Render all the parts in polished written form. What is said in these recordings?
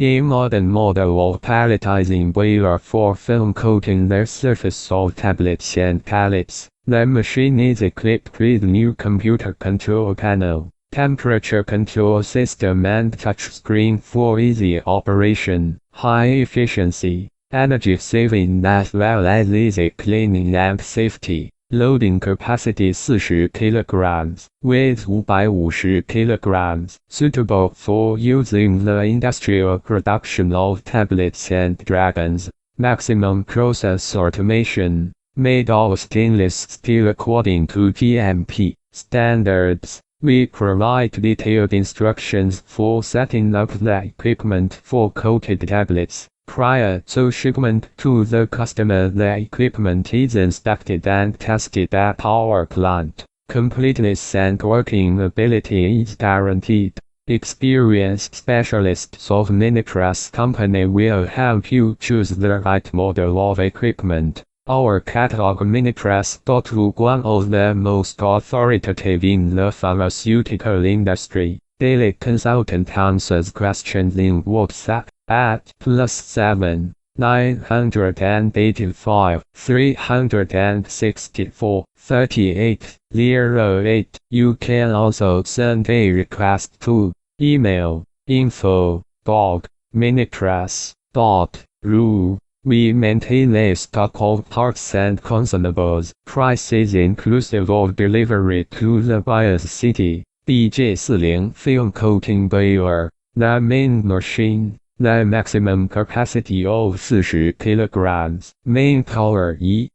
A modern model of palletizing boiler for film coating their surface of tablets and pallets. The machine is equipped with new computer control panel, temperature control system and touchscreen for easy operation, high efficiency, energy saving as well as easy cleaning and safety. Loading capacity 40 kilograms, weight 550 kilograms, suitable for using the industrial production of tablets and dragons. Maximum process automation, made of stainless steel according to GMP standards. We provide detailed instructions for setting up the equipment for coated tablets. Prior to shipment to the customer, the equipment is inspected and tested at our plant. Completeness and working ability is guaranteed. Experienced specialists of Minipress company will help you choose the right model of equipment. Our catalog Minipress.ru, one of the most authoritative in the pharmaceutical industry. Daily consultant answers questions in WhatsApp at +7 985 364 38 08. You can also send a request to email info.minipress.ru. We maintain a stock of parts and consumables, prices inclusive of delivery to the buyer's city. BG-80 film coating boiler, the main machine. The maximum capacity of 40 kilograms, main power 1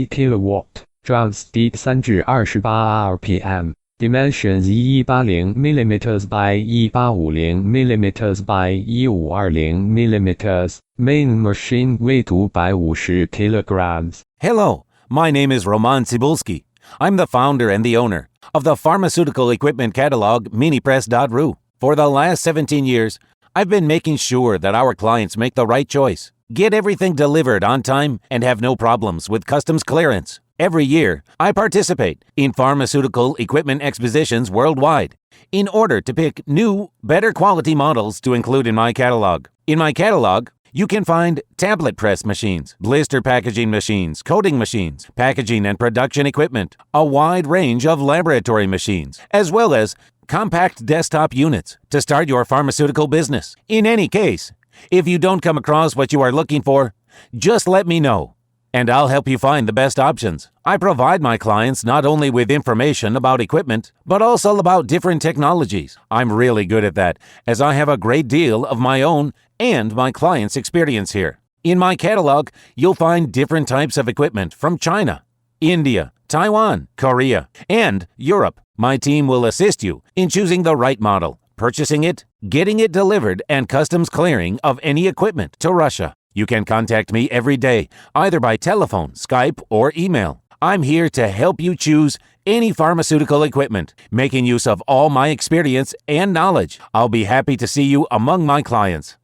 kilowatt, job speed 3 至28 rpm, dimensions 1180 mm by 1850 mm by 1520 mm, main machine weight 550 kilograms. Hello, my name is RomanTsibulsky. I'm the founder and the owner of the pharmaceutical equipment catalog Minipress.ru. For the last 17 years, I've been making sure that our clients make the right choice, get everything delivered on time, and have no problems with customs clearance. Every year, I participate in pharmaceutical equipment expositions worldwide in order to pick new, better quality models to include in my catalog. In my catalog, you can find tablet press machines, blister packaging machines, coating machines, packaging and production equipment, a wide range of laboratory machines, as well as compact desktop units to start your pharmaceutical business. In any case, if you don't come across what you are looking for, just let me know, and I'll help you find the best options. I provide my clients not only with information about equipment, but also about different technologies. I'm really good at that, as I have a great deal of my own and my clients' experience here. In my catalog, you'll find different types of equipment from China, India, Taiwan, Korea, and Europe. My team will assist you in choosing the right model, purchasing it, getting it delivered, and customs clearing of any equipment to Russia. You can contact me every day, either by telephone, Skype, or email. I'm here to help you choose any pharmaceutical equipment, making use of all my experience and knowledge. I'll be happy to see you among my clients.